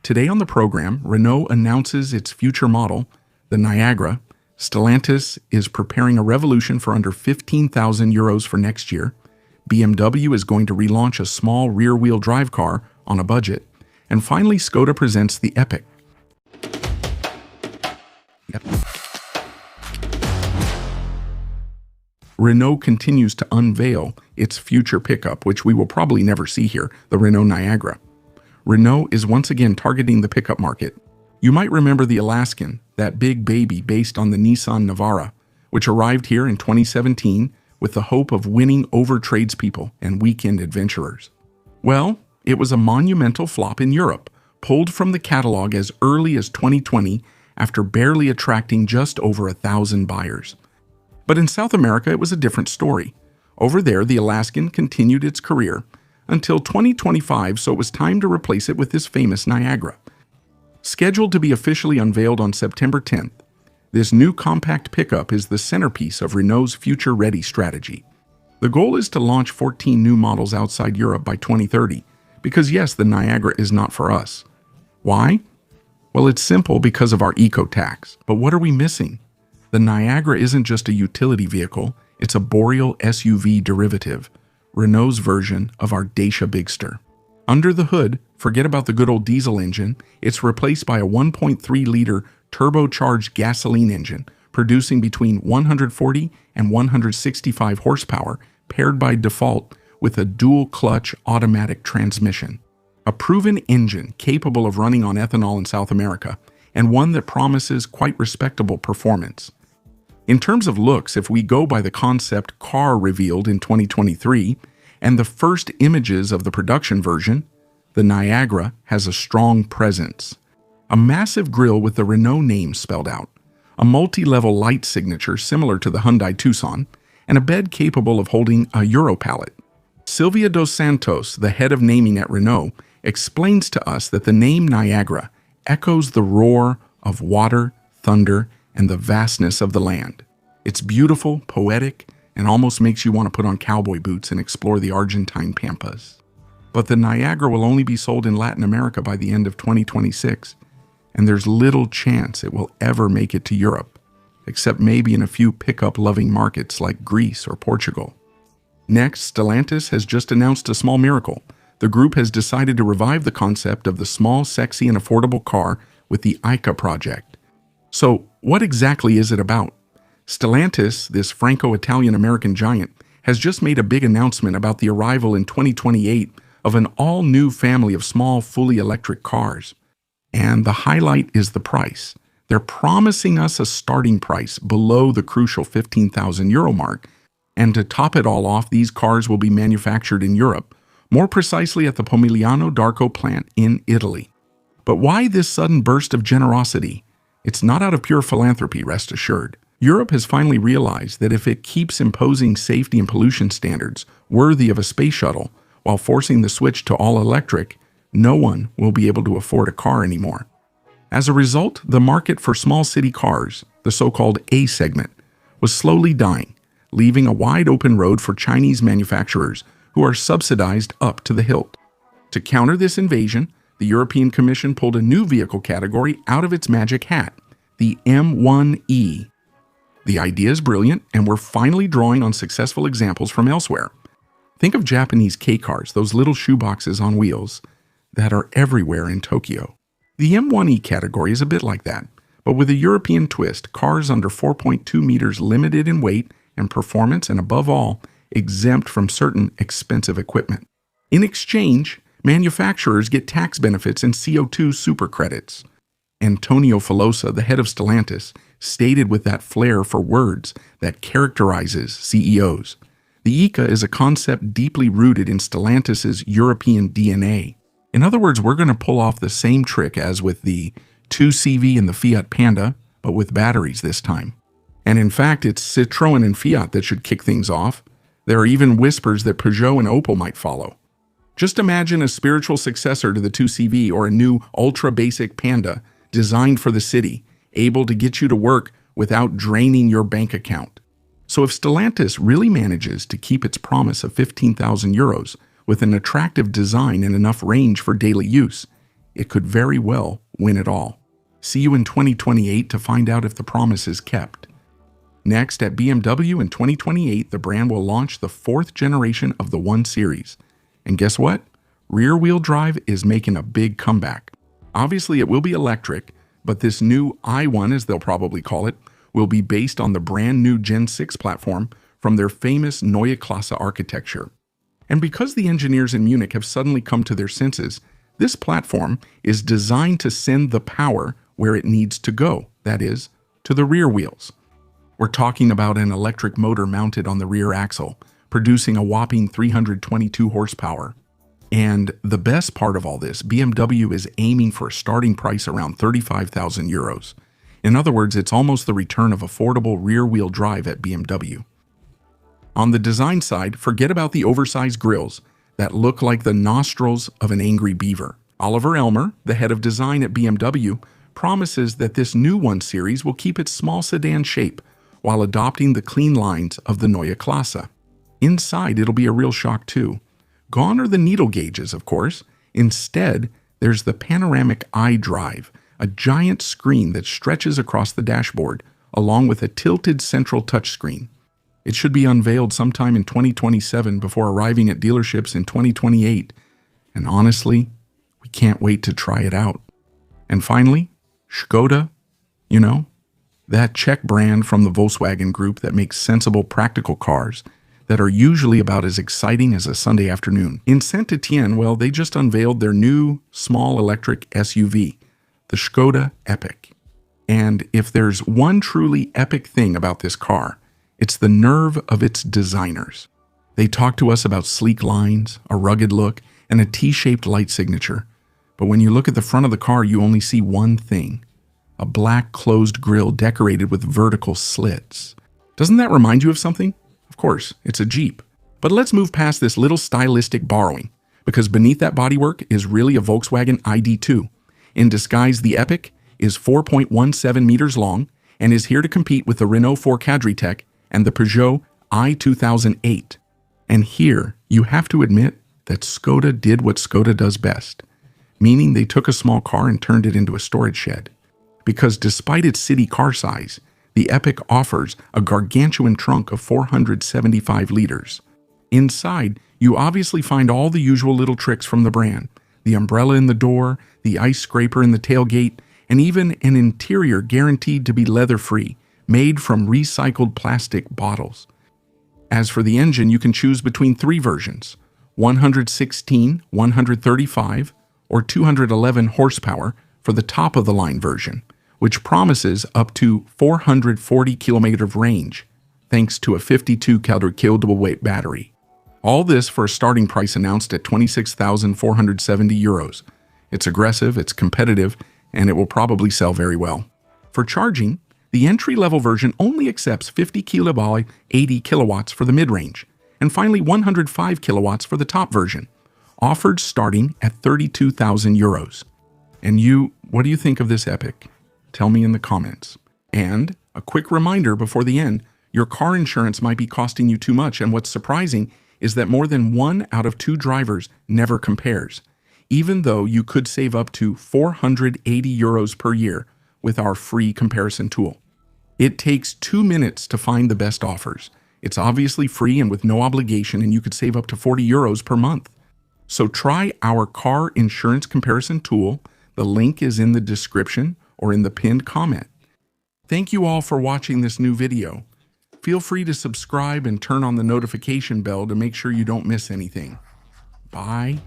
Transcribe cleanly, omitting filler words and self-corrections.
Today on the program, Renault announces its future model, the Niagara. Stellantis is preparing a revolution for under 15,000 euros for next year. BMW is going to relaunch a small rear-wheel drive car on a budget. And finally, Škoda presents the Epic. Renault continues to unveil its future pickup, which we will probably never see here, the Renault Niagara. Renault is once again targeting the pickup market. You might remember the Alaskan, that big baby based on the Nissan Navara, which arrived here in 2017 with the hope of winning over tradespeople and weekend adventurers. Well, it was a monumental flop in Europe, pulled from the catalog as early as 2020 after barely attracting just over 1,000 buyers. But in South America, it was a different story. Over there, the Alaskan continued its career until 2025, so it was time to replace it with this famous Niagara. Scheduled to be officially unveiled on September 10th, this new compact pickup is the centerpiece of Renault's future-ready strategy. The goal is to launch 14 new models outside Europe by 2030, because yes, the Niagara is not for us. Why? Well, it's simple because of our eco-tax. But what are we missing? The Niagara isn't just a utility vehicle, it's a boreal SUV derivative, Renault's version of our Dacia Bigster. Under the hood, forget about the good old diesel engine, it's replaced by a 1.3-liter turbocharged gasoline engine, producing between 140 and 165 horsepower, paired by default with a dual-clutch automatic transmission. A proven engine capable of running on ethanol in South America, and one that promises quite respectable performance. In terms of looks, if we go by the concept car revealed in 2023 and the first images of the production version, the Niagara has a strong presence. A massive grille with the Renault name spelled out, a multi-level light signature similar to the Hyundai Tucson, and a bed capable of holding a Euro pallet. Silvia dos Santos, the head of naming at Renault, explains to us that the name Niagara echoes the roar of water, thunder, and the vastness of the land. It's beautiful, poetic, and almost makes you want to put on cowboy boots and explore the Argentine pampas. But the Niagara will only be sold in Latin America by the end of 2026, and there's little chance it will ever make it to Europe, except maybe in a few pickup-loving markets like Greece or Portugal. Next, Stellantis has just announced a small miracle. The group has decided to revive the concept of the small, sexy, and affordable car with the ICA project. So, what exactly is it about? Stellantis, this Franco-Italian-American giant, has just made a big announcement about the arrival in 2028 of an all-new family of small, fully electric cars. And the highlight is the price. They're promising us a starting price below the crucial 15,000 euro mark. And to top it all off, these cars will be manufactured in Europe, more precisely at the Pomigliano d'Arco plant in Italy. But why this sudden burst of generosity? It's not out of pure philanthropy, rest assured. Europe has finally realized that if it keeps imposing safety and pollution standards worthy of a space shuttle while forcing the switch to all electric, no one will be able to afford a car anymore. As a result, the market for small city cars, the so-called A segment, was slowly dying, leaving a wide open road for Chinese manufacturers who are subsidized up to the hilt. To counter this invasion, the European Commission pulled a new vehicle category out of its magic hat, the M1E. The idea is brilliant, and we're finally drawing on successful examples from elsewhere. Think of Japanese K-cars, those little shoeboxes on wheels that are everywhere in Tokyo. The M1E category is a bit like that, but with a European twist, cars under 4.2 meters limited in weight and performance, and above all, exempt from certain expensive equipment. In exchange, manufacturers get tax benefits and CO2 super credits. Antonio Filosa, the head of Stellantis, stated with that flair for words that characterizes CEOs. The ICA is a concept deeply rooted in Stellantis' European DNA. In other words, we're going to pull off the same trick as with the 2CV and the Fiat Panda, but with batteries this time. And in fact, it's Citroën and Fiat that should kick things off. There are even whispers that Peugeot and Opel might follow. Just imagine a spiritual successor to the 2CV or a new ultra-basic Panda designed for the city, able to get you to work without draining your bank account. So if Stellantis really manages to keep its promise of 15,000 euros with an attractive design and enough range for daily use, it could very well win it all. See you in 2028 to find out if the promise is kept. Next, at BMW in 2028, the brand will launch the 4th generation of the 1 Series. And guess what? Rear-wheel drive is making a big comeback. Obviously, it will be electric, but this new i1, as they'll probably call it, will be based on the brand new Gen 6 platform from their famous Neue Klasse architecture. And because the engineers in Munich have suddenly come to their senses, this platform is designed to send the power where it needs to go, that is, to the rear wheels. We're talking about an electric motor mounted on the rear axle, producing a whopping 322 horsepower. And the best part of all this, BMW is aiming for a starting price around 35,000 euros. In other words, it's almost the return of affordable rear-wheel drive at BMW. On the design side, forget about the oversized grills that look like the nostrils of an angry beaver. Oliver Elmer, the head of design at BMW, promises that this new 1 Series will keep its small sedan shape while adopting the clean lines of the Neue Klasse. Inside, it'll be a real shock too. Gone are the needle gauges, of course. Instead, there's the panoramic iDrive, a giant screen that stretches across the dashboard, along with a tilted central touchscreen. It should be unveiled sometime in 2027 before arriving at dealerships in 2028. And honestly, we can't wait to try it out. And finally, Škoda, that Czech brand from the Volkswagen Group that makes sensible, practical cars that are usually about as exciting as a Sunday afternoon. In Saint-Étienne, well, they just unveiled their new small electric SUV, the Škoda Epic. And if there's one truly epic thing about this car, it's the nerve of its designers. They talk to us about sleek lines, a rugged look, and a T-shaped light signature. But when you look at the front of the car, you only see one thing: a black closed grille decorated with vertical slits. Doesn't that remind you of something? Of course, it's a Jeep. But let's move past this little stylistic borrowing, because beneath that bodywork is really a Volkswagen ID.2. In disguise, the Epic is 4.17 meters long and is here to compete with the Renault 4 Quadratec and the Peugeot i2008. And here, you have to admit that Škoda did what Škoda does best, meaning they took a small car and turned it into a storage shed. Because despite its city car size, the Epic offers a gargantuan trunk of 475 liters. Inside, you obviously find all the usual little tricks from the brand: the umbrella in the door, the ice scraper in the tailgate, and even an interior guaranteed to be leather-free, made from recycled plastic bottles. As for the engine, you can choose between 3 versions: 116, 135, or 211 horsepower for the top-of-the-line version, which promises up to 440 kilometers of range, thanks to a 52 kiloweight battery. All this for a starting price announced at 26,470 euros. It's aggressive, it's competitive, and it will probably sell very well. For charging, the entry-level version only accepts 50 kilowatt, 80 kilowatts for the mid-range, and finally 105 kilowatts for the top version, offered starting at 32,000 euros. And you, what do you think of this Epic? Tell me in the comments. And a quick reminder before the end, your car insurance might be costing you too much, and what's surprising is that more than 1 out of 2 drivers never compares, even though you could save up to 480 euros per year with our free comparison tool. It takes 2 minutes to find the best offers. It's obviously free and with no obligation, and you could save up to 40 euros per month. So try our car insurance comparison tool. The link is in the description or in the pinned comment. Thank you all for watching this new video. Feel free to subscribe and turn on the notification bell to make sure you don't miss anything. Bye.